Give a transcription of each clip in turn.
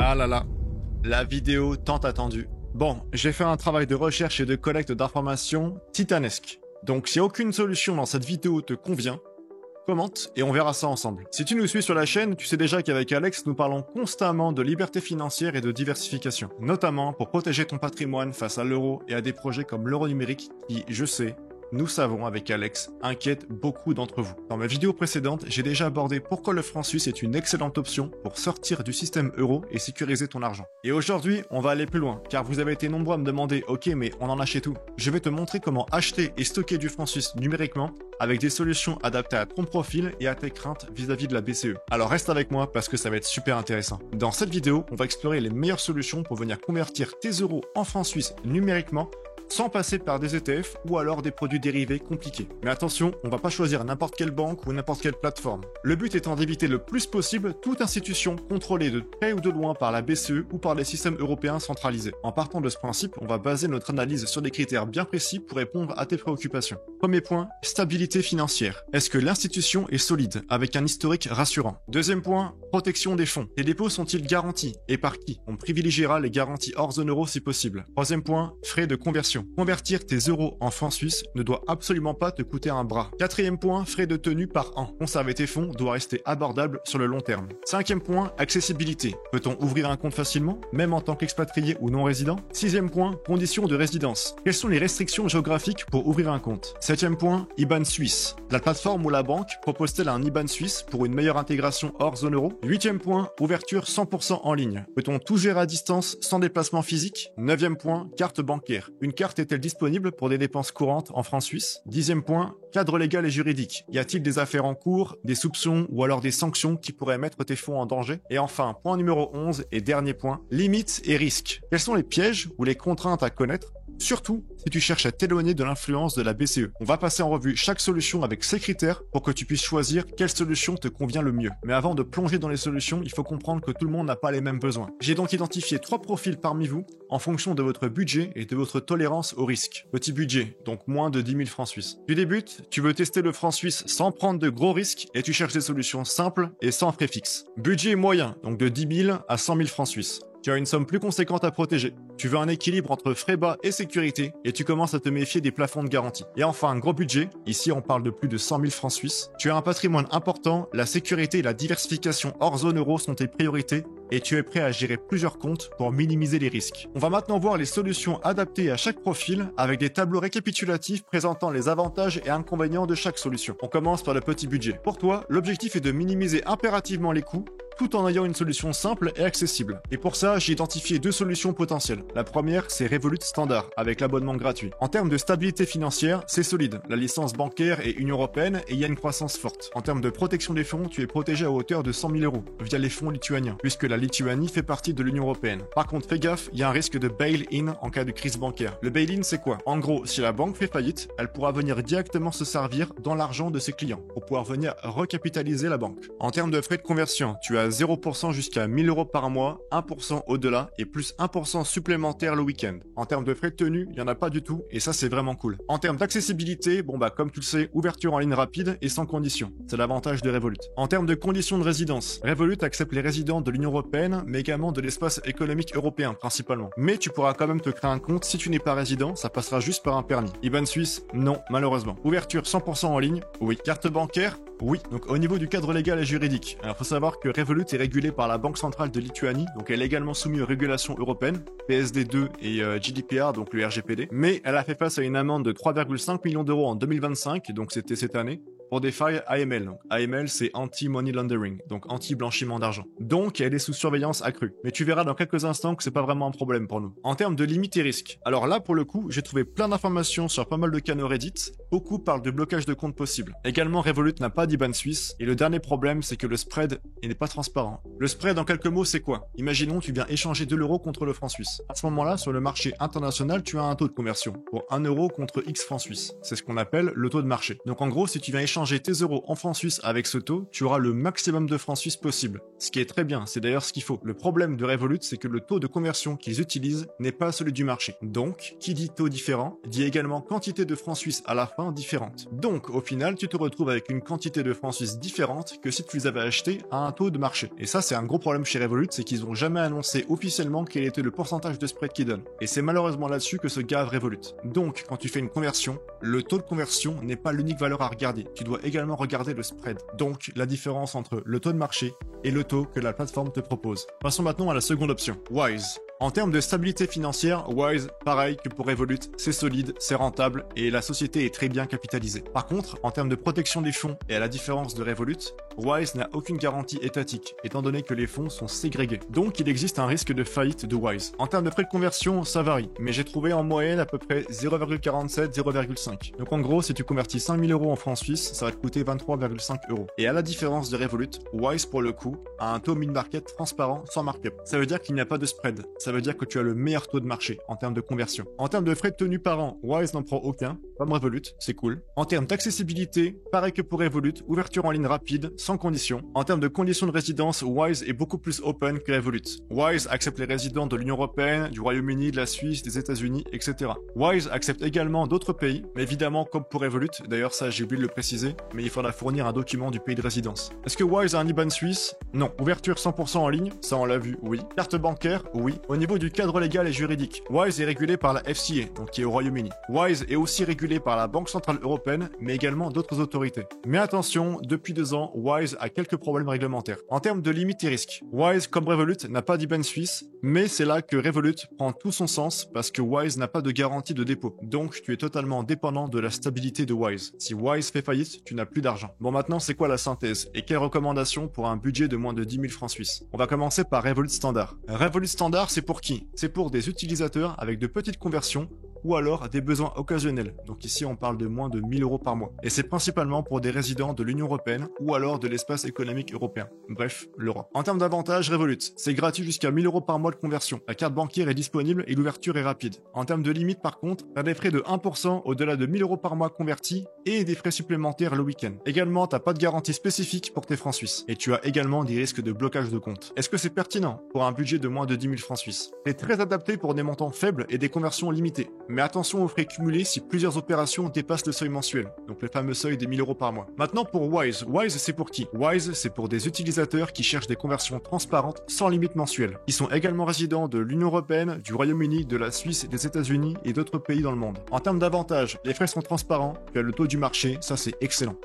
Ah là là, la vidéo tant attendue. Bon, j'ai fait un travail de recherche et de collecte d'informations titanesque. Donc si aucune solution dans cette vidéo te convient, commente et on verra ça ensemble. Si tu nous suis sur la chaîne, tu sais déjà qu'avec Alex, nous parlons constamment de liberté financière et de diversification, notamment pour protéger ton patrimoine face à l'euro et à des projets comme l'euro numérique qui, je sais, nous savons avec Alex, inquiète beaucoup d'entre vous. Dans ma vidéo précédente, j'ai déjà abordé pourquoi le franc suisse est une excellente option pour sortir du système euro et sécuriser ton argent. Et aujourd'hui, on va aller plus loin, car vous avez été nombreux à me demander « Ok, mais on en achète où ?» Je vais te montrer comment acheter et stocker du franc suisse numériquement avec des solutions adaptées à ton profil et à tes craintes vis-à-vis de la BCE. Alors reste avec moi parce que ça va être super intéressant. Dans cette vidéo, on va explorer les meilleures solutions pour venir convertir tes euros en francs suisses numériquement sans passer par des ETF ou alors des produits dérivés compliqués. Mais attention, on va pas choisir n'importe quelle banque ou n'importe quelle plateforme. Le but étant d'éviter le plus possible toute institution contrôlée de près ou de loin par la BCE ou par les systèmes européens centralisés. En partant de ce principe, on va baser notre analyse sur des critères bien précis pour répondre à tes préoccupations. Premier point, stabilité financière. Est-ce que l'institution est solide, avec un historique rassurant? Deuxième point, protection des fonds. Les dépôts sont-ils garantis? Et par qui? On privilégiera les garanties hors zone euro si possible. Troisième point, frais de conversion. Convertir tes euros en francs suisses ne doit absolument pas te coûter un bras. Quatrième point, frais de tenue par an. Conserver tes fonds doit rester abordable sur le long terme. Cinquième point, accessibilité. Peut-on ouvrir un compte facilement, même en tant qu'expatrié ou non résident? Sixième point, conditions de résidence. Quelles sont les restrictions géographiques pour ouvrir un compte? Septième point, IBAN suisse. La plateforme ou la banque propose-t-elle un IBAN suisse pour une meilleure intégration hors zone euro? Huitième point, ouverture 100% en ligne. Peut-on tout gérer à distance sans déplacement physique? Neuvième point, carte bancaire. Une carte est-elle disponible pour des dépenses courantes en francs suisses? Dixième point, cadre légal et juridique. Y a-t-il des affaires en cours, des soupçons ou alors des sanctions qui pourraient mettre tes fonds en danger? Et enfin, point numéro 11 et dernier point, limites et risques. Quels sont les pièges ou les contraintes à connaître? Surtout si tu cherches à t'éloigner de l'influence de la BCE. On va passer en revue chaque solution avec ses critères pour que tu puisses choisir quelle solution te convient le mieux. Mais avant de plonger dans les solutions, il faut comprendre que tout le monde n'a pas les mêmes besoins. J'ai donc identifié 3 profils parmi vous en fonction de votre budget et de votre tolérance au risque. Petit budget, donc moins de 10 000 francs suisses. Tu débutes, tu veux tester le franc suisse sans prendre de gros risques et tu cherches des solutions simples et sans frais fixes. Budget moyen, donc de 10 000 à 100 000 francs suisses. Tu as une somme plus conséquente à protéger. Tu veux un équilibre entre frais bas et sécurité et tu commences à te méfier des plafonds de garantie. Et enfin, un gros budget. Ici, on parle de plus de 100 000 francs suisses. Tu as un patrimoine important, la sécurité et la diversification hors zone euro sont tes priorités et tu es prêt à gérer plusieurs comptes pour minimiser les risques. On va maintenant voir les solutions adaptées à chaque profil avec des tableaux récapitulatifs présentant les avantages et inconvénients de chaque solution. On commence par le petit budget. Pour toi, l'objectif est de minimiser impérativement les coûts tout en ayant une solution simple et accessible. Et pour ça, j'ai identifié 2 solutions potentielles. La première, c'est Revolut Standard, avec l'abonnement gratuit. En termes de stabilité financière, c'est solide. La licence bancaire est Union Européenne et il y a une croissance forte. En termes de protection des fonds, tu es protégé à hauteur de 100 000 euros via les fonds lituaniens, puisque la Lituanie fait partie de l'Union Européenne. Par contre, fais gaffe, il y a un risque de bail-in en cas de crise bancaire. Le bail-in, c'est quoi? En gros, si la banque fait faillite, elle pourra venir directement se servir dans l'argent de ses clients pour pouvoir venir recapitaliser la banque. En termes de frais de conversion, tu as 0% jusqu'à 1 000 euros par mois, 1% au-delà et plus 1% supplémentaire le week-end. En termes de frais de tenue, il n'y en a pas du tout et ça c'est vraiment cool. En termes d'accessibilité, comme tu le sais, ouverture en ligne rapide et sans condition. C'est l'avantage de Revolut. En termes de conditions de résidence, Revolut accepte les résidents de l'Union Européenne mais également de l'espace économique européen principalement. Mais tu pourras quand même te créer un compte si tu n'es pas résident, ça passera juste par un permis. IBAN suisse, non, malheureusement. Ouverture 100% en ligne, oui. Carte bancaire, oui. Donc au niveau du cadre légal et juridique, alors faut savoir que Revolut est régulé par la Banque centrale de Lituanie, donc elle est également soumise aux régulations européennes, PSD2 et GDPR, donc le RGPD, mais elle a fait face à une amende de 3,5 millions d'euros en 2025, donc c'était cette année, pour des failles AML. Donc, AML, c'est Anti-Money Laundering, donc anti-blanchiment d'argent. Donc, elle est sous surveillance accrue. Mais tu verras dans quelques instants que c'est pas vraiment un problème pour nous. En termes de limites et risques, alors là, pour le coup, j'ai trouvé plein d'informations sur pas mal de canaux Reddit. Beaucoup parlent de blocage de compte possible. Également, Revolut n'a pas d'IBAN suisse. Et le dernier problème, c'est que le spread n'est pas transparent. Le spread, en quelques mots, c'est quoi? Imaginons, tu viens échanger 2 € contre le franc suisse. À ce moment-là, sur le marché international, tu as un taux de conversion pour 1 € contre X francs suisses. C'est ce qu'on appelle le taux de marché. Donc, en gros, si tu viens échanger changer tes euros en francs suisses avec ce taux, tu auras le maximum de francs suisses possible. Ce qui est très bien, c'est d'ailleurs ce qu'il faut. Le problème de Revolut, c'est que le taux de conversion qu'ils utilisent n'est pas celui du marché. Donc, qui dit taux différent, dit également quantité de francs suisses à la fin différente. Donc, au final, tu te retrouves avec une quantité de francs suisses différente que si tu les avais achetés à un taux de marché. Et ça, c'est un gros problème chez Revolut, c'est qu'ils n'ont jamais annoncé officiellement quel était le pourcentage de spread qu'ils donnent. Et c'est malheureusement là-dessus que se gave Revolut. Donc, quand tu fais une conversion, le taux de conversion n'est pas l'unique valeur à regarder. Tu dois également regarder le spread. Donc, la différence entre le taux de marché et le taux que la plateforme te propose. Passons maintenant à la seconde option, Wise. En termes de stabilité financière, Wise, pareil que pour Revolut, c'est solide, c'est rentable et la société est très bien capitalisée. Par contre, en termes de protection des fonds et à la différence de Revolut, Wise n'a aucune garantie étatique, étant donné que les fonds sont ségrégés. Donc il existe un risque de faillite de Wise. En termes de frais de conversion, ça varie, mais j'ai trouvé en moyenne à peu près 0,47, 0,5. Donc en gros, si tu convertis 5000 euros en francs suisses, ça va te coûter 23,5 euros. Et à la différence de Revolut, Wise pour le coup a un taux mid-market transparent sans markup. Ça veut dire qu'il n'y a pas de spread. Ça veut dire que tu as le meilleur taux de marché en termes de conversion. En termes de frais de tenue par an, Wise n'en prend aucun, comme Revolut, c'est cool. En termes d'accessibilité, pareil que pour Revolut, ouverture en ligne rapide, sans condition. En termes de conditions de résidence, Wise est beaucoup plus open que Revolut. Wise accepte les résidents de l'Union Européenne, du Royaume-Uni, de la Suisse, des États-Unis, etc. Wise accepte également d'autres pays, mais évidemment comme pour Revolut, d'ailleurs ça j'ai oublié de le préciser, mais il faudra fournir un document du pays de résidence. Est-ce que Wise a un IBAN suisse? Non. Ouverture 100% en ligne? Ça on l'a vu, oui. Carte bancaire? Oui. Au niveau du cadre légal et juridique, Wise est régulé par la FCA, donc qui est au Royaume-Uni. Wise est aussi régulé par la Banque Centrale Européenne, mais également d'autres autorités. Mais attention, depuis 2 ans, Wise a quelques problèmes réglementaires. En termes de limites et risques, Wise, comme Revolut, n'a pas d'IBAN suisse, mais c'est là que Revolut prend tout son sens parce que Wise n'a pas de garantie de dépôt. Donc tu es totalement dépendant de la stabilité de Wise. Si Wise fait faillite, tu n'as plus d'argent. Bon, maintenant, c'est quoi la synthèse et quelles recommandations pour un budget de moins de 10 000 francs suisses? On va commencer par Revolut Standard. Revolut Standard, c'est pour qui? C'est pour des utilisateurs avec de petites conversions ou alors des besoins occasionnels. Donc ici, on parle de moins de 1000 euros par mois. Et c'est principalement pour des résidents de l'Union Européenne ou alors de l'espace économique européen. Bref, l'Europe. En termes d'avantages, Revolut, c'est gratuit jusqu'à 1000 euros par mois de conversion. La carte bancaire est disponible et l'ouverture est rapide. En termes de limite, par contre, t'as des frais de 1% au-delà de 1000 euros par mois convertis et des frais supplémentaires le week-end. Également, t'as pas de garantie spécifique pour tes francs suisses. Et tu as également des risques de blocage de compte. Est-ce que c'est pertinent pour un budget de moins de 10 000 francs suisses? C'est très adapté pour des montants faibles et des conversions limitées. Mais attention aux frais cumulés si plusieurs opérations dépassent le seuil mensuel, donc le fameux seuil des 1000 euros par mois. Maintenant pour Wise. Wise, c'est pour qui? Wise, c'est pour des utilisateurs qui cherchent des conversions transparentes sans limite mensuelle. Ils sont également résidents de l'Union Européenne, du Royaume-Uni, de la Suisse, des États-Unis et d'autres pays dans le monde. En termes d'avantages, les frais sont transparents, tu as le taux du marché, ça c'est excellent.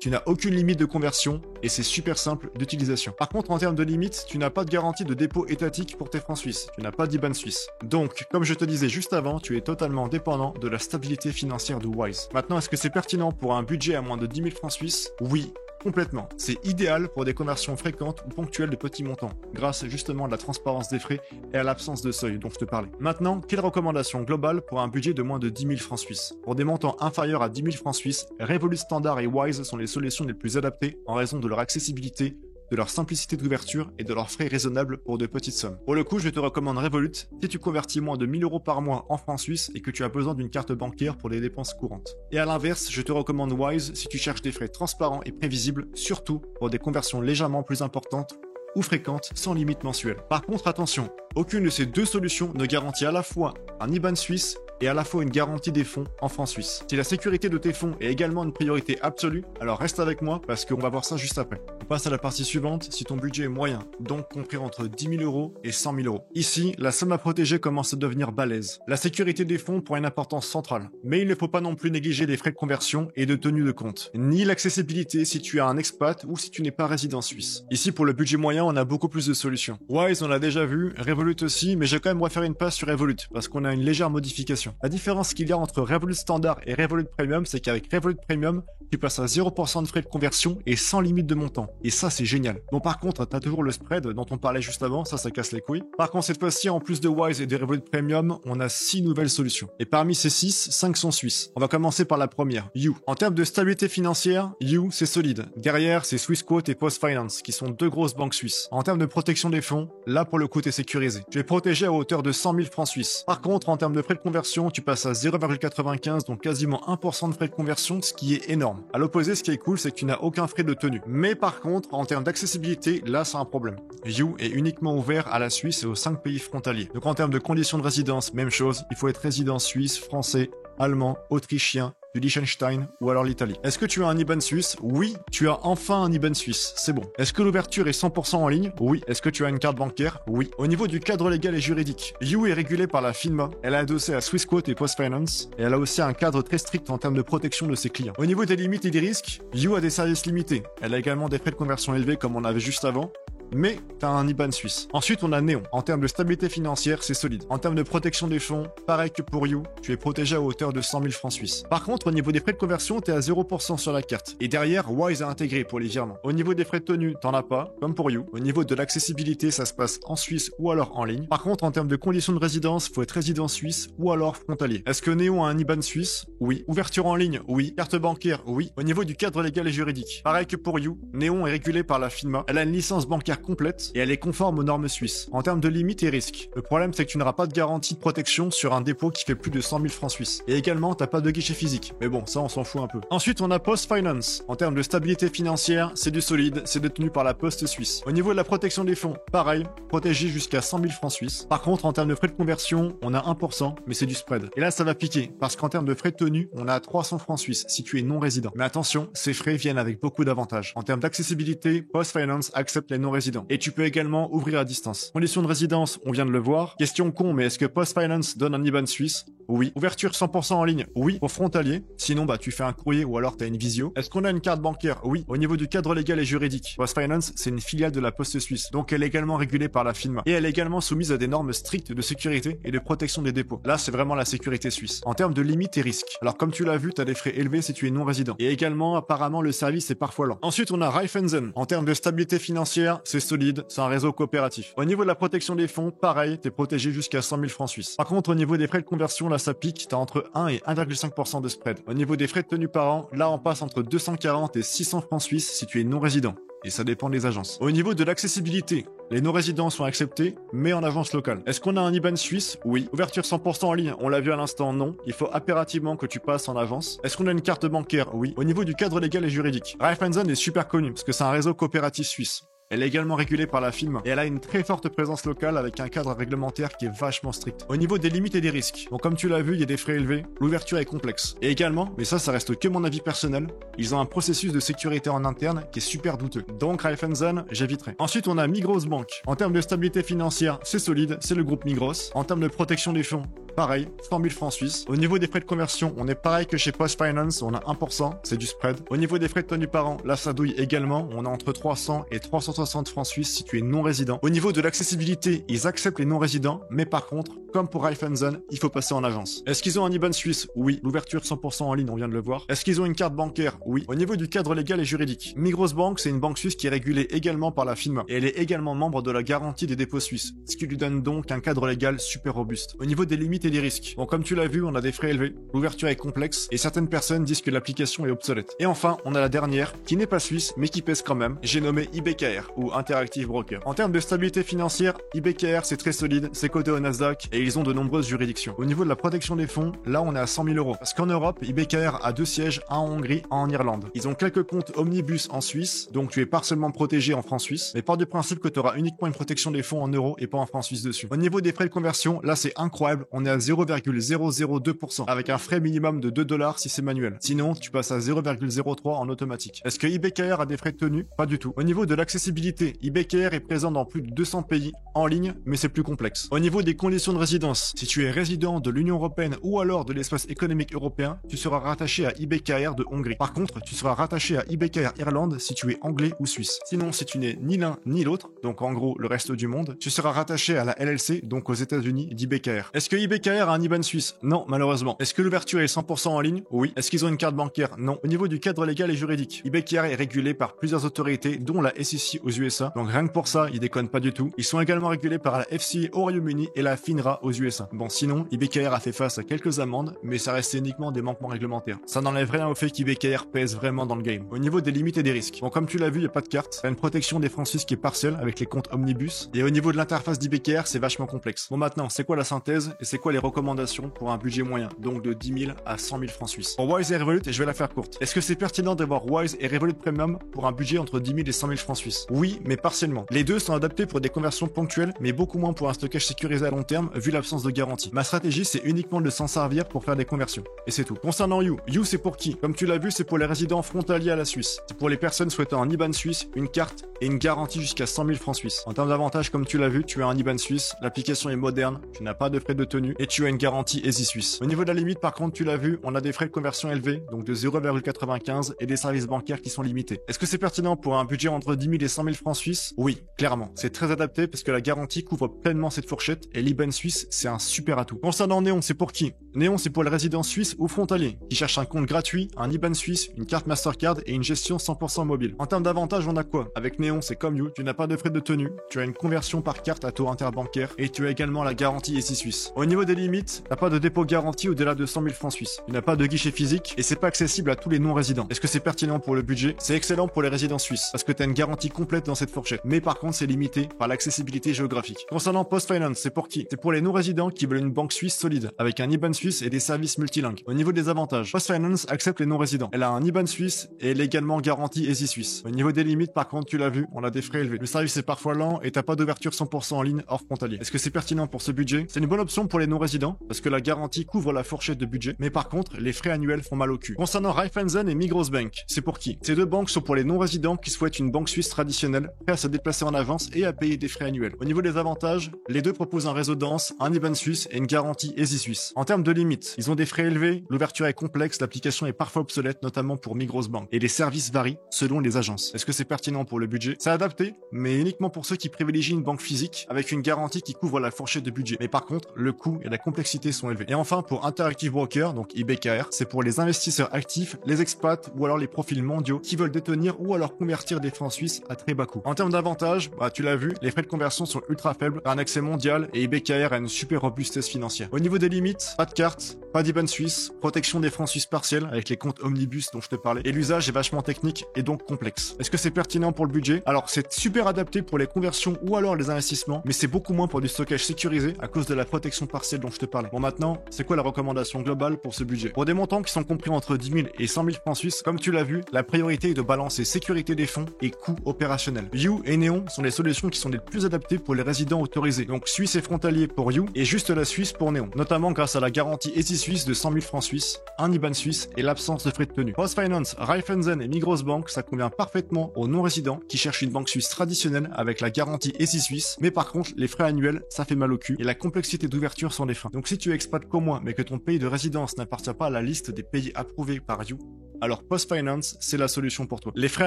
Tu n'as aucune limite de conversion et c'est super simple d'utilisation. Par contre, en termes de limite, tu n'as pas de garantie de dépôt étatique pour tes francs suisses. Tu n'as pas d'IBAN suisse. Donc, comme je te disais juste avant, tu es totalement dépendant de la stabilité financière de Wise. Maintenant, est-ce que c'est pertinent pour un budget à moins de 10 000 francs suisses? Oui. Complètement. C'est idéal pour des conversions fréquentes ou ponctuelles de petits montants, grâce justement à la transparence des frais et à l'absence de seuil dont je te parlais. Maintenant, quelles recommandations globales pour un budget de moins de 10 000 francs suisses? Pour des montants inférieurs à 10 000 francs suisses, Revolut Standard et Wise sont les solutions les plus adaptées en raison de leur accessibilité, de leur simplicité d'ouverture et de leurs frais raisonnables pour de petites sommes. Pour le coup, je te recommande Revolut si tu convertis moins de 1000 euros par mois en francs suisses et que tu as besoin d'une carte bancaire pour les dépenses courantes. Et à l'inverse, je te recommande Wise si tu cherches des frais transparents et prévisibles, surtout pour des conversions légèrement plus importantes ou fréquentes sans limite mensuelle. Par contre, attention, aucune de ces deux solutions ne garantit à la fois un IBAN suisse et à la fois une garantie des fonds en francs suisses. Si la sécurité de tes fonds est également une priorité absolue, alors reste avec moi parce qu'on va voir ça juste après. On passe à la partie suivante, si ton budget est moyen, donc compris entre 10 000 euros et 100 000 euros. Ici, la somme à protéger commence à devenir balèze. La sécurité des fonds prend une importance centrale, mais il ne faut pas non plus négliger les frais de conversion et de tenue de compte, ni l'accessibilité si tu es un expat ou si tu n'es pas résident suisse. Ici, pour le budget moyen, on a beaucoup plus de solutions. Wise, on l'a déjà vu, Revolut aussi, mais je vais quand même refaire une passe sur Revolut parce qu'on a une légère modification. La différence qu'il y a entre Revolut Standard et Revolut Premium, c'est qu'avec Revolut Premium, tu passes à 0% de frais de conversion et sans limite de montant. Et ça, c'est génial. Bon, par contre, t'as toujours le spread dont on parlait juste avant, ça casse les couilles. Par contre, cette fois-ci, en plus de Wise et de Revolut Premium, on a 6 nouvelles solutions. Et parmi ces 6, 5 sont suisses. On va commencer par la première, You. En termes de stabilité financière, You, c'est solide. Derrière, c'est Swissquote et PostFinance, qui sont deux grosses banques suisses. En termes de protection des fonds, là, pour le coup, t'es sécurisé. Tu es protégé à hauteur de 100 000 francs suisses. Par contre, en termes de frais de conversion, conversion, tu passes à 0,95, donc quasiment 1% de frais de conversion, ce qui est énorme. À l'opposé, ce qui est cool, c'est que tu n'as aucun frais de tenue. Mais par contre, en termes d'accessibilité, là, c'est un problème. You est uniquement ouvert à la Suisse et aux 5 pays frontaliers. Donc en termes de conditions de résidence, même chose, il faut être résident suisse, français, allemand, autrichien, du Liechtenstein ou alors l'Italie. Est-ce que tu as un IBAN suisse? Oui, tu as enfin un IBAN suisse, c'est bon. Est-ce que l'ouverture est 100% en ligne? Oui. Est-ce que tu as une carte bancaire? Oui. Au niveau du cadre légal et juridique, You est régulée par la FINMA, elle est adossée à Swissquote et PostFinance, et elle a aussi un cadre très strict en termes de protection de ses clients. Au niveau des limites et des risques, You a des services limités, elle a également des frais de conversion élevés comme on avait juste avant, mais tu as un IBAN suisse. Ensuite, on a Néon. En termes de stabilité financière, c'est solide. En termes de protection des fonds, pareil que pour You, tu es protégé à hauteur de 100 000 francs suisses. Par contre, au niveau des frais de conversion, tu es à 0% sur la carte. Et derrière, Wise a intégré pour les virements. Au niveau des frais de tenue, t'en as pas, comme pour You. Au niveau de l'accessibilité, ça se passe en Suisse ou alors en ligne. Par contre, en termes de conditions de résidence, faut être résident suisse ou alors frontalier. Est-ce que Néon a un IBAN suisse? Oui. Ouverture en ligne? Oui. Carte bancaire? Oui. Au niveau du cadre légal et juridique, pareil que pour You, Néon est régulée par la FINMA. Elle a une licence bancaire complète et elle est conforme aux normes suisses. En termes de limites et risques, le problème c'est que tu n'auras pas de garantie de protection sur un dépôt qui fait plus de 100 000 francs suisses. Et également, t'as pas de guichet physique. Mais bon, ça on s'en fout un peu. Ensuite, on a PostFinance. En termes de stabilité financière, c'est du solide, c'est détenu par la Poste suisse. Au niveau de la protection des fonds, pareil, protégé jusqu'à 100 000 francs suisses. Par contre, en termes de frais de conversion, on a 1%, mais c'est du spread. Et là, ça va piquer, parce qu'en termes de frais de tenue, on a 300 francs suisses si tu es non résident. Mais attention, ces frais viennent avec beaucoup d'avantages. En termes d'accessibilité, PostFinance accepte les non résidents. Et tu peux également ouvrir à distance. Conditions de résidence, on vient de le voir. Question con, mais est-ce que PostFinance donne un IBAN suisse? Oui. Ouverture 100% en ligne? Oui. Pour frontalier? Sinon, tu fais un courrier ou alors t'as une visio. Est-ce qu'on a une carte bancaire? Oui. Au niveau du cadre légal et juridique, PostFinance, c'est une filiale de la Poste suisse. Donc elle est également régulée par la FINMA. Et elle est également soumise à des normes strictes de sécurité et de protection des dépôts. Là, c'est vraiment la sécurité suisse. En termes de limites et risques. Alors comme tu l'as vu, t'as des frais élevés si tu es non résident. Et également, apparemment, le service est parfois lent. Ensuite, on a Raiffeisen. En termes de stabilité financière, c'est solide, c'est un réseau coopératif. Au niveau de la protection des fonds, pareil, t'es protégé jusqu'à 100 000 francs suisses. Par contre, au niveau des frais de conversion, là, ça pique, t'as entre 1 et 1,5% de spread. Au niveau des frais de tenue par an, là, on passe entre 240 et 600 francs suisses si tu es non résident. Et ça dépend des agences. Au niveau de l'accessibilité, les non-résidents sont acceptés, mais en agence locale. Est-ce qu'on a un IBAN suisse? Oui. Ouverture 100% en ligne, on l'a vu à l'instant, non. Il faut impérativement que tu passes en agence. Est-ce qu'on a une carte bancaire? Oui. Au niveau du cadre légal et juridique, Raiffeisen est super connu, parce que c'est un réseau coopératif suisse. Elle est également régulée par la FINMA et elle a une très forte présence locale avec un cadre réglementaire qui est vachement strict. Au niveau des limites et des risques, donc comme tu l'as vu, il y a des frais élevés, l'ouverture est complexe. Et également, mais ça reste que mon avis personnel, ils ont un processus de sécurité en interne qui est super douteux. Donc Raiffeisen, j'éviterai. Ensuite, on a Migros Bank. En termes de stabilité financière, c'est solide, c'est le groupe Migros. En termes de protection des fonds, pareil, 100 000 francs suisses. Au niveau des frais de conversion, on est pareil que chez PostFinance, on a 1%, c'est du spread. Au niveau des frais de tenue par an, là ça douille également, on a entre 300 et 360 francs suisses si tu es non résident. Au niveau de l'accessibilité, ils acceptent les non résidents, mais par contre, comme pour Raiffeisen, il faut passer en agence. Est-ce qu'ils ont un IBAN suisse? Oui. L'ouverture 100% en ligne, on vient de le voir. Est-ce qu'ils ont une carte bancaire? Oui. Au niveau du cadre légal et juridique, Migros Bank, c'est une banque suisse qui est régulée également par la FINMA et elle est également membre de la garantie des dépôts suisses, ce qui lui donne donc un cadre légal super robuste. Au niveau des limites et des risques, bon, comme tu l'as vu, on a des frais élevés, l'ouverture est complexe et certaines personnes disent que l'application est obsolète. Et enfin, on a la dernière, qui n'est pas suisse, mais qui pèse quand même. J'ai nommé IBKR, ou Interactive Broker. En termes de stabilité financière, IBKR, c'est très solide, c'est coté au Nasdaq et ils ont de nombreuses juridictions. Au niveau de la protection des fonds, là, on est à 100 000 euros. Parce qu'en Europe, IBKR a 2 sièges, un en Hongrie, un en Irlande. Ils ont quelques comptes omnibus en Suisse, donc tu es partiellement protégé en francs suisses, mais part du principe que tu auras uniquement une protection des fonds en euros et pas en francs suisses dessus. Au niveau des frais de conversion, là, c'est incroyable, on est à 0,002%, avec un frais minimum de 2 $ si c'est manuel. Sinon, tu passes à 0,03 en automatique. Est-ce que IBKR a des frais de tenue? Pas du tout. Au niveau de l'accessibilité, IBKR est présent dans plus de 200 pays en ligne, mais c'est plus complexe. Au niveau des conditions de résidence, si tu es résident de l'Union Européenne ou alors de l'espace économique européen, tu seras rattaché à IBKR de Hongrie. Par contre, tu seras rattaché à IBKR Irlande si tu es anglais ou suisse. Sinon, si tu n'es ni l'un ni l'autre, donc en gros le reste du monde, tu seras rattaché à la LLC, donc aux États-Unis d'IBKR. Est-ce que IBKR a un IBAN suisse? Non, malheureusement. Est-ce que l'ouverture est 100% en ligne? Oui. Est-ce qu'ils ont une carte bancaire? Non. Au niveau du cadre légal et juridique, IBKR est régulé par plusieurs autorités, dont la SEC aux USA. Donc rien que pour ça, ils déconnent pas du tout. Ils sont également régulés par la FCA au Royaume-Uni et la FINRA aux USA. Bon, sinon, IBKR a fait face à quelques amendes, mais ça restait uniquement des manquements réglementaires. Ça n'enlève rien au fait qu'IBKR pèse vraiment dans le game. Au niveau des limites et des risques, bon, comme tu l'as vu, il n'y a pas de carte. Il y a une protection des francs suisses qui est partielle avec les comptes omnibus. Et au niveau de l'interface d'IBKR, c'est vachement complexe. Bon, maintenant, c'est quoi la synthèse et c'est quoi quoi les recommandations pour un budget moyen, donc de 10 000 à 100 000 francs suisses. Pour Wise et Revolut, je vais la faire courte. Est-ce que c'est pertinent d'avoir Wise et Revolut Premium pour un budget entre 10 000 et 100 000 francs suisses? Oui, mais partiellement. Les deux sont adaptés pour des conversions ponctuelles, mais beaucoup moins pour un stockage sécurisé à long terme, vu l'absence de garantie. Ma stratégie, c'est uniquement de s'en servir pour faire des conversions. Et c'est tout. Concernant You, You c'est pour qui? Comme tu l'as vu, c'est pour les résidents frontaliers à la Suisse. C'est pour les personnes souhaitant un IBAN suisse, une carte et une garantie jusqu'à 100 000 francs suisses. En termes d'avantages, comme tu l'as vu, tu as un IBAN suisse, l'application est moderne, tu n'as pas de frais de tenue et tu as une garantie Easy Suisse. Au niveau de la limite, par contre, tu l'as vu, on a des frais de conversion élevés, donc de 0,95 et des services bancaires qui sont limités. Est-ce que c'est pertinent pour un budget entre 10 000 et 100 000 francs suisses? Oui, clairement. C'est très adapté parce que la garantie couvre pleinement cette fourchette et l'IBAN suisse, c'est un super atout. Concernant Néon, c'est pour qui? Néon, c'est pour les résidents suisses ou frontaliers qui cherchent un compte gratuit, un IBAN suisse, une carte Mastercard et une gestion 100% mobile. En termes d'avantages, on a quoi? Avec Néon, c'est comme You, tu n'as pas de frais de tenue, tu as une conversion par carte à taux interbancaire et tu as également la garantie Easy Suisse. Au niveau des limites, t'as pas de dépôt garanti au-delà de 100 000 francs suisses. Tu n'as pas de guichet physique et c'est pas accessible à tous les non-résidents. Est-ce que c'est pertinent pour le budget? C'est excellent pour les résidents suisses parce que tu as une garantie complète dans cette fourchette. Mais par contre, c'est limité par l'accessibilité géographique. Concernant PostFinance, c'est pour qui? C'est pour les non-résidents qui veulent une banque suisse solide avec un IBAN suisse et des services multilingues. Au niveau des avantages, PostFinance accepte les non-résidents. Elle a un IBAN suisse et elle est également garantie Easy Suisse. Au niveau des limites, par contre, tu l'as vu, on a des frais élevés. Le service est parfois lent et t'as pas d'ouverture 100% en ligne hors frontalier. Est-ce que c'est pertinent pour ce budget? C'est une bonne option pour les non-résidents parce que la garantie couvre la fourchette de budget, mais par contre, les frais annuels font mal au cul. Concernant Raiffeisen et Migros Bank, c'est pour qui? Ces deux banques sont pour les non-résidents qui souhaitent une banque suisse traditionnelle, prêts à se déplacer en avance et à payer des frais annuels. Au niveau des avantages, les deux proposent un réseau dense, un IBAN suisse et une garantie Easy Suisse. En termes de limites, ils ont des frais élevés, l'ouverture est complexe, l'application est parfois obsolète, notamment pour Migros Bank, et les services varient selon les agences. Est-ce que c'est pertinent pour le budget? C'est adapté, mais uniquement pour ceux qui privilégient une banque physique avec une garantie qui couvre la fourchette de budget. Mais par contre, le coût et la complexité sont élevés. Et enfin, pour Interactive Broker, donc IBKR, c'est pour les investisseurs actifs, les expats ou alors les profils mondiaux qui veulent détenir ou alors convertir des francs suisses à très bas coût. En termes d'avantages, tu l'as vu, les frais de conversion sont ultra faibles, un accès mondial et IBKR a une super robustesse financière. Au niveau des limites, pas de carte, pas d'IBAN suisse, protection des francs suisses partiels avec les comptes omnibus dont je te parlais, et l'usage est vachement technique et donc complexe. Est-ce que c'est pertinent pour le budget? Alors c'est super adapté pour les conversions ou alors les investissements, mais c'est beaucoup moins pour du stockage sécurisé à cause de la protection partielle dont je te parlais. Bon maintenant, c'est quoi la recommandation globale pour ce budget? Pour des montants qui sont compris entre 10 000 et 100 000 francs suisses, comme tu l'as vu, la priorité est de balancer sécurité des fonds et coûts opérationnels. You et Néon sont les solutions qui sont les plus adaptées pour les résidents autorisés, donc Suisse et frontalier pour You et juste la Suisse pour Néon, notamment grâce à la garantie Easy Suisse de 100 000 francs suisses, un IBAN suisse et l'absence de frais de tenue. PostFinance, Raiffeisen et Migros Bank, ça convient parfaitement aux non-résidents qui cherchent une banque suisse traditionnelle avec la garantie Easy Suisse, mais par contre, les frais annuels, ça fait mal au cul et la complexité d'ouverture sont des freins. Donc si tu es expat comme moi, mais que ton pays de résidence n'appartient pas à la liste des pays approuvés par You, alors PostFinance, c'est la solution pour toi. Les frais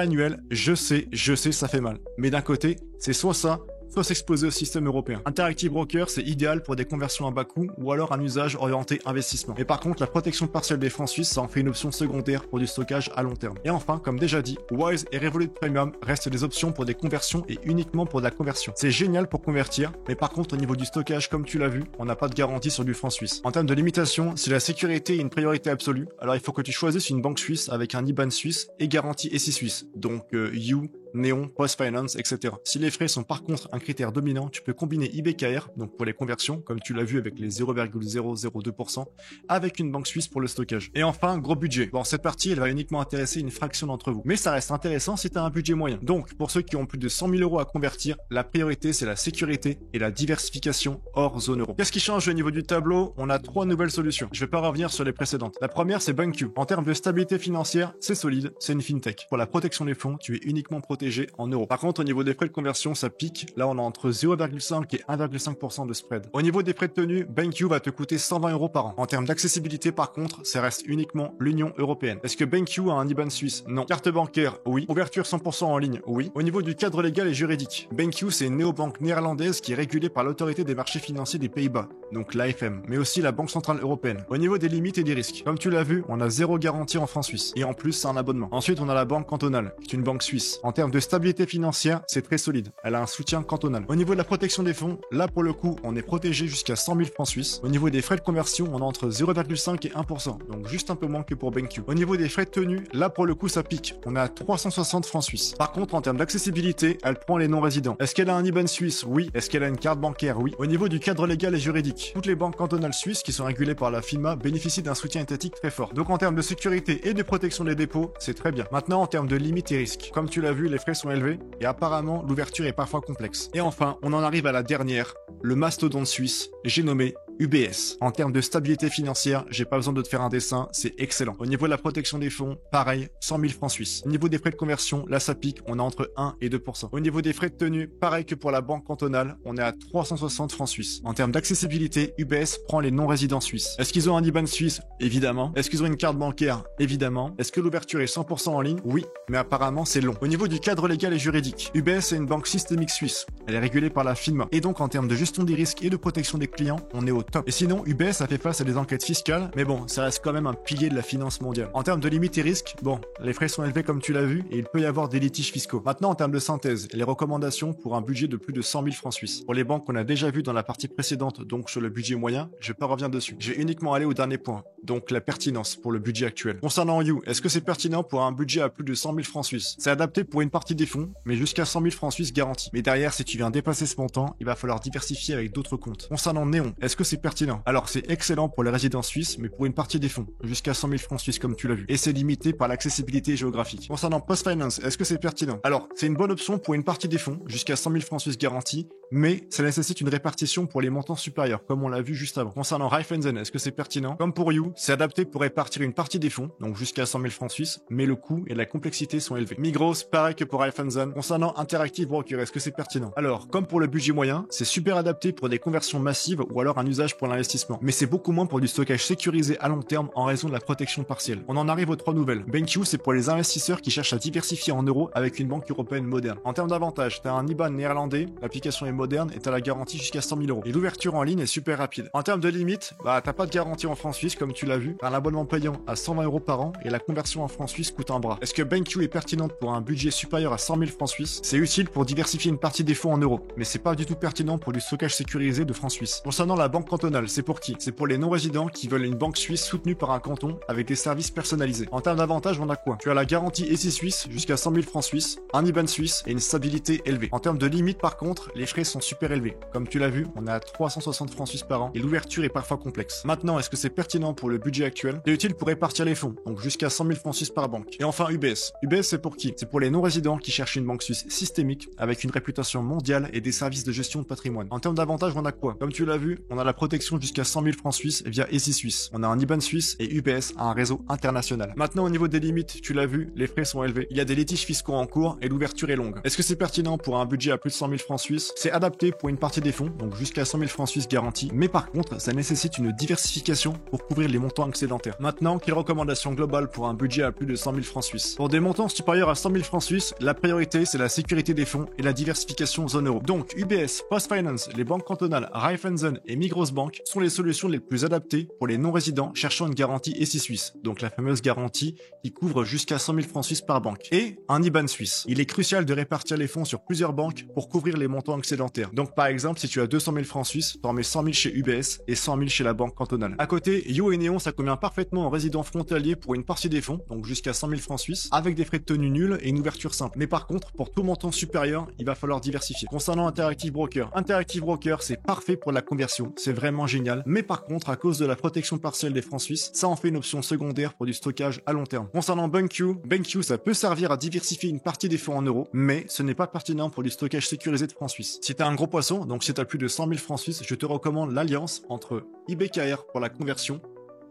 annuels, je sais, ça fait mal. Mais d'un côté, c'est soit ça, soit s'exposer au système européen. Interactive Broker, c'est idéal pour des conversions à bas coût ou alors un usage orienté investissement. Mais par contre, la protection partielle des francs suisses, ça en fait une option secondaire pour du stockage à long terme. Et enfin, comme déjà dit, Wise et Revolut Premium restent des options pour des conversions et uniquement pour de la conversion. C'est génial pour convertir, mais par contre, au niveau du stockage, comme tu l'as vu, on n'a pas de garantie sur du franc suisse. En termes de limitation, si la sécurité est une priorité absolue, alors il faut que tu choisisses une banque suisse avec un IBAN suisse et garantie Easy Suisse. Donc, You, Néon, PostFinance, etc. Si les frais sont par contre un critère dominant, tu peux combiner IBKR, donc pour les conversions, comme tu l'as vu avec les 0,002%, avec une banque suisse pour le stockage. Et enfin, gros budget. Bon, cette partie, elle va uniquement intéresser une fraction d'entre vous. Mais ça reste intéressant si tu as un budget moyen. Donc, pour ceux qui ont plus de 100 000 euros à convertir, la priorité, c'est la sécurité et la diversification hors zone euro. Qu'est-ce qui change au niveau du tableau? On a 3 nouvelles solutions. Je vais pas revenir sur les précédentes. La première, c'est BankU. En termes de stabilité financière, c'est solide, c'est une fintech. Pour la protection des fonds, tu es uniquement protégé en euros. Par contre, au niveau des frais de conversion, ça pique. Là, on a entre 0,5 et 1,5% de spread. Au niveau des frais de tenue, BankU va te coûter 120 euros par an. En termes d'accessibilité, par contre, ça reste uniquement l'Union européenne. Est-ce que BankU a un IBAN suisse? Non. Carte bancaire? Oui. Ouverture 100% en ligne? Oui. Au niveau du cadre légal et juridique, BankU, c'est une néobanque néerlandaise qui est régulée par l'autorité des marchés financiers des Pays-Bas, donc l'AFM, mais aussi la Banque Centrale Européenne. Au niveau des limites et des risques, comme tu l'as vu, on a zéro garantie en francs suisses. Et en plus, c'est un abonnement. Ensuite, on a la Banque Cantonale, qui est une banque suisse. En termes termes de stabilité financière, c'est très solide. Elle a un soutien cantonal. Au niveau de la protection des fonds, là pour le coup, on est protégé jusqu'à 100 000 francs suisses. Au niveau des frais de conversion, on est entre 0,5 et 1%, donc juste un peu moins que pour BenQ. Au niveau des frais de tenue, là pour le coup, ça pique. On est à 360 francs suisses. Par contre, en termes d'accessibilité, elle prend les non-résidents. Est-ce qu'elle a un IBAN suisse? Oui. Est-ce qu'elle a une carte bancaire? Oui. Au niveau du cadre légal et juridique, toutes les banques cantonales suisses qui sont régulées par la FINMA bénéficient d'un soutien étatique très fort. Donc en termes de sécurité et de protection des dépôts, c'est très bien. Maintenant, en termes de limites et risques, comme tu l'as vu, les frais sont élevés et apparemment l'ouverture est parfois complexe. Et enfin, on en arrive à la dernière, le mastodonte suisse, j'ai nommé UBS. En termes de stabilité financière, j'ai pas besoin de te faire un dessin, c'est excellent. Au niveau de la protection des fonds, pareil, 100 000 francs suisses. Au niveau des frais de conversion, là ça pique, on est entre 1 et 2%. Au niveau des frais de tenue, pareil que pour la banque cantonale, on est à 360 francs suisses. En termes d'accessibilité, UBS prend les non-résidents suisses. Est-ce qu'ils ont un IBAN suisse? Évidemment. Est-ce qu'ils ont une carte bancaire? Évidemment. Est-ce que l'ouverture est 100% en ligne? Oui, mais apparemment c'est long. Au niveau du cadre légal et juridique, UBS est une banque systémique suisse. Elle est régulée par la FINMA. Et donc en termes de gestion des risques et de protection des clients, on est au top. Et sinon, UBS a fait face à des enquêtes fiscales, mais bon, ça reste quand même un pilier de la finance mondiale. En termes de limites et risques, bon, les frais sont élevés comme tu l'as vu, et il peut y avoir des litiges fiscaux. Maintenant, en termes de synthèse, les recommandations pour un budget de plus de 100 000 francs suisses. Pour les banques qu'on a déjà vu dans la partie précédente, donc sur le budget moyen, je vais pas revenir dessus. Je vais uniquement aller au dernier point, donc la pertinence pour le budget actuel. Concernant You, est-ce que c'est pertinent pour un budget à plus de 100 000 francs suisses? C'est adapté pour une partie des fonds, mais jusqu'à 100 000 francs suisses garantis. Mais derrière, si tu viens dépasser ce montant, il va falloir diversifier avec d'autres comptes. Concernant Néon, est-ce que c'est pertinent? Alors, c'est excellent pour les résidents suisses, mais pour une partie des fonds, jusqu'à 100 000 francs suisses comme tu l'as vu. Et c'est limité par l'accessibilité géographique. Concernant Post Finance, est-ce que c'est pertinent? Alors, c'est une bonne option pour une partie des fonds, jusqu'à 100 000 francs suisses garantis, mais ça nécessite une répartition pour les montants supérieurs, comme on l'a vu juste avant. Concernant Raiffeisen, est-ce que c'est pertinent? Comme pour You, c'est adapté pour répartir une partie des fonds, donc jusqu'à 100 000 francs suisses, mais le coût et la complexité sont élevés. Migros, pareil que pour Raiffeisen. Concernant Interactive Broker, est-ce que c'est pertinent? Alors, comme pour le budget moyen, c'est super adapté pour des conversions massives ou alors un usage pour l'investissement, mais c'est beaucoup moins pour du stockage sécurisé à long terme en raison de la protection partielle. On en arrive aux 3 nouvelles. BenQ, c'est pour les investisseurs qui cherchent à diversifier en euros avec une banque européenne moderne. En termes d'avantages, t'as un IBAN néerlandais, l'application est moderne et t'as la garantie jusqu'à 100 000 euros. Et l'ouverture en ligne est super rapide. En termes de limite, bah t'as pas de garantie en francs suisses comme tu l'as vu, t'as un abonnement payant à 120 euros par an et la conversion en francs suisses coûte un bras. Est-ce que BenQ est pertinente pour un budget supérieur à 100 000 francs suisses? C'est utile pour diversifier une partie des fonds en euros, mais c'est pas du tout pertinent pour du stockage sécurisé de francs suisses. Concernant la banque cantonale, c'est pour qui? C'est pour les non-résidents qui veulent une banque suisse soutenue par un canton avec des services personnalisés. En termes d'avantages, on a quoi? Tu as la garantie ESI suisse jusqu'à 100 000 francs suisses, un IBAN suisse et une stabilité élevée. En termes de limite, par contre, les frais sont super élevés. Comme tu l'as vu, on est à 360 francs suisses par an et l'ouverture est parfois complexe. Maintenant, est-ce que c'est pertinent pour le budget actuel? C'est utile pour répartir les fonds, donc jusqu'à 100 000 francs suisses par banque. Et enfin, UBS. UBS, c'est pour qui? C'est pour les non-résidents qui cherchent une banque suisse systémique avec une réputation mondiale et des services de gestion de patrimoine. En termes d'avantages, on a quoi? Comme tu l'as vu, on a la protection jusqu'à 100 000 francs suisses via ESI suisse. On a un IBAN suisse et UBS a un réseau international. Maintenant, au niveau des limites, tu l'as vu, les frais sont élevés. Il y a des litiges fiscaux en cours et l'ouverture est longue. Est-ce que c'est pertinent pour un budget à plus de 100 000 francs suisses? C'est adapté pour une partie des fonds, donc jusqu'à 100 000 francs suisses garantis. Mais par contre, ça nécessite une diversification pour couvrir les montants excédentaires. Maintenant, quelle recommandation globale pour un budget à plus de 100 000 francs suisses? Pour des montants supérieurs à 100 000 francs suisses, la priorité c'est la sécurité des fonds et la diversification zone euro. Donc UBS, Post Finance, les banques cantonales Raiffeisen et Migros Bank sont les solutions les plus adaptées pour les non-résidents cherchant une garantie ESI suisse, donc la fameuse garantie qui couvre jusqu'à 100 000 francs suisses par banque, et un IBAN suisse. Il est crucial de répartir les fonds sur plusieurs banques pour couvrir les montants excédentaires. Donc par exemple, si tu as 200 000 francs suisses, t'en mets 100 000 chez UBS et 100 000 chez la banque cantonale. À côté, You et Néon, ça convient parfaitement aux résidents frontaliers pour une partie des fonds, donc jusqu'à 100 000 francs suisses, avec des frais de tenue nuls et une ouverture simple. Mais par contre, pour tout montant supérieur, il va falloir diversifier. Concernant Interactive Broker, c'est parfait pour la conversion, c'est vraiment génial. Mais par contre, à cause de la protection partielle des francs suisses, ça en fait une option secondaire pour du stockage à long terme. Concernant BenQ, ça peut servir à diversifier une partie des fonds en euros, mais ce n'est pas pertinent pour du stockage sécurisé de francs suisses. Si t'as un gros poisson, donc si t'as plus de 100 000 francs suisses, je te recommande l'alliance entre IBKR pour la conversion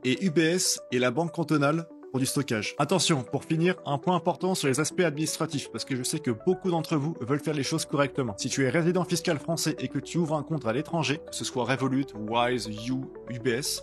et UBS et la banque cantonale pour du stockage. Attention, pour finir, un point important sur les aspects administratifs, parce que je sais que beaucoup d'entre vous veulent faire les choses correctement. Si tu es résident fiscal français et que tu ouvres un compte à l'étranger, que ce soit Revolut, Wise, You, UBS,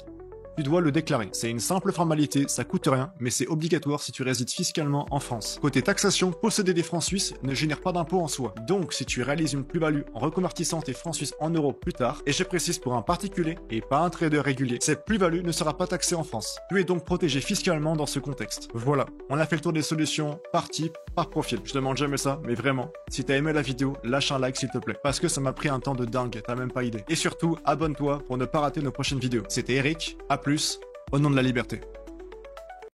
tu dois le déclarer. C'est une simple formalité, ça coûte rien, mais c'est obligatoire si tu résides fiscalement en France. Côté taxation, posséder des francs suisses ne génère pas d'impôt en soi. Donc si tu réalises une plus-value en reconvertissant tes francs suisses en euros plus tard, et je précise pour un particulier et pas un trader régulier, cette plus-value ne sera pas taxée en France. Tu es donc protégé fiscalement dans ce contexte. Voilà, on a fait le tour des solutions par type, par profil. Je demande jamais ça, mais vraiment, si t'as aimé la vidéo, lâche un like s'il te plaît. Parce que ça m'a pris un temps de dingue, t'as même pas idée. Et surtout, abonne-toi pour ne pas rater nos prochaines vidéos. C'était Eric, à plus, au nom de la liberté.